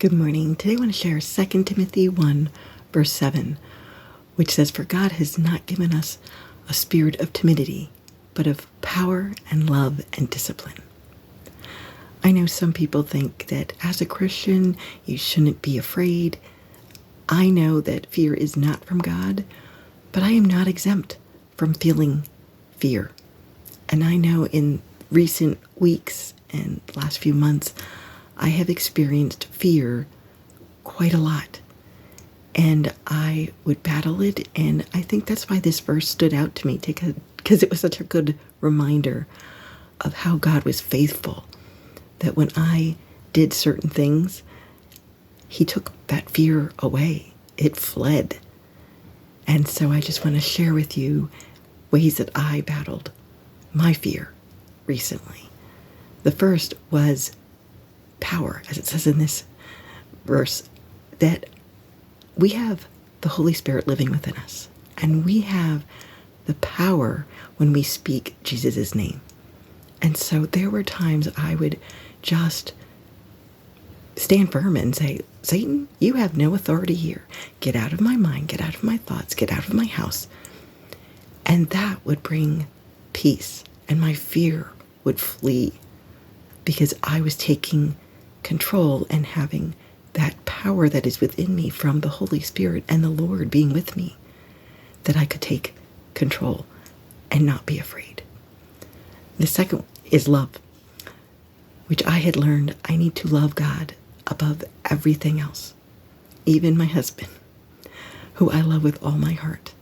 Good morning. Today I want to share 2 Timothy 1, verse 7, which says, "For God has not given us a spirit of timidity, but of power and love and discipline." I know some people think that as a Christian, you shouldn't be afraid. I know that fear is not from God, but I am not exempt from feeling fear. And I know in recent weeks and last few months, I have experienced fear quite a lot. And I would battle it, and I think that's why this verse stood out to me, because it was such a good reminder of how God was faithful, that when I did certain things, He took that fear away. It fled. And so I just want to share with you ways that I battled my fear recently. The first was power, as it says in this verse, that we have the Holy Spirit living within us, and we have the power when we speak Jesus' name. And so there were times I would just stand firm and say, "Satan, you have no authority here. Get out of my mind, get out of my thoughts, get out of my house." And that would bring peace, and my fear would flee, because I was taking control and having that power that is within me from the Holy Spirit and the Lord being with me, that I could take control and not be afraid. The second is love, which I had learned I need to love God above everything else, even my husband, who I love with all my heart.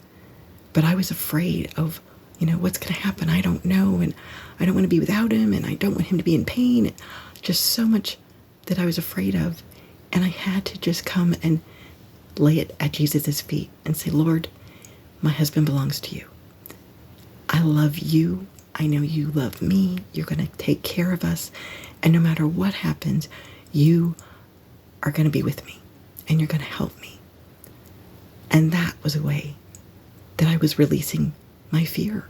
But I was afraid of, what's going to happen. I don't know, and I don't want to be without him, and I don't want him to be in pain. Just so much that I was afraid of. And I had to just come and lay it at Jesus' feet and say, "Lord, my husband belongs to you. I love you. I know you love me. You're going to take care of us. And no matter what happens, you are going to be with me, and you're going to help me." And that was a way that I was releasing my fear,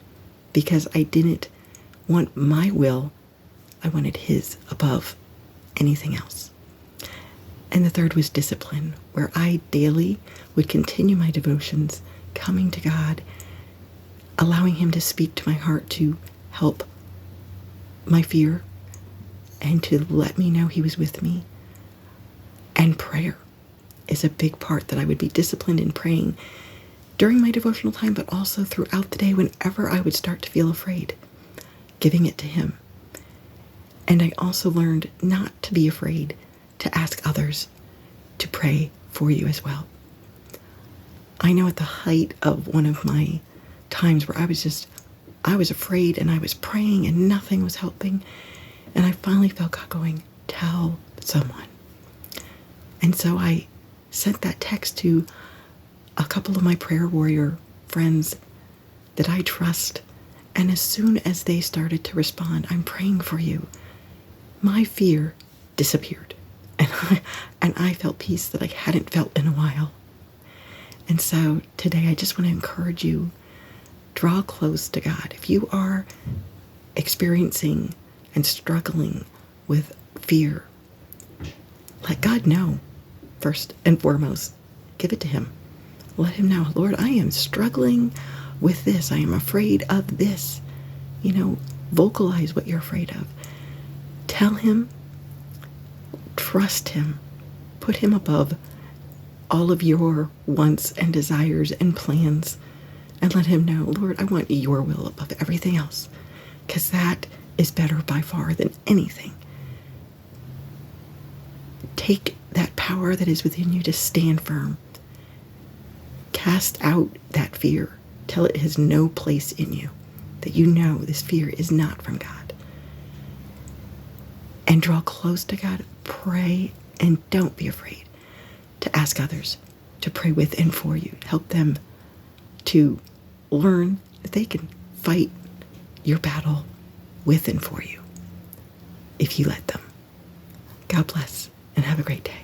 because I didn't want my will. I wanted His above anything else. And the third was discipline, where I daily would continue my devotions, coming to God, allowing Him to speak to my heart to help my fear and to let me know He was with me. And prayer is a big part, that I would be disciplined in praying during my devotional time, but also throughout the day whenever I would start to feel afraid, giving it to Him. And I also learned not to be afraid to ask others to pray for you as well. I know at the height of one of my times where I was afraid, and I was praying and nothing was helping, and I finally felt God going, "Tell someone." And so I sent that text to a couple of my prayer warrior friends that I trust, and as soon as they started to respond, "I'm praying for you," my fear disappeared. And I felt peace that I hadn't felt in a while. And so today I just want to encourage you, draw close to God. If you are experiencing and struggling with fear, let God know first and foremost. Give it to Him. Let Him know, "Lord, I am struggling with this. I am afraid of this." Vocalize what you're afraid of. Tell Him. Trust Him. Put Him above all of your wants and desires and plans, and let Him know, "Lord, I want your will above everything else," because that is better by far than anything. Take that power that is within you to stand firm. Cast out that fear till it has no place in you, that you know this fear is not from God. And draw close to God. Pray, and don't be afraid to ask others to pray with and for you. Help them to learn that they can fight your battle with and for you if you let them. God bless, and have a great day.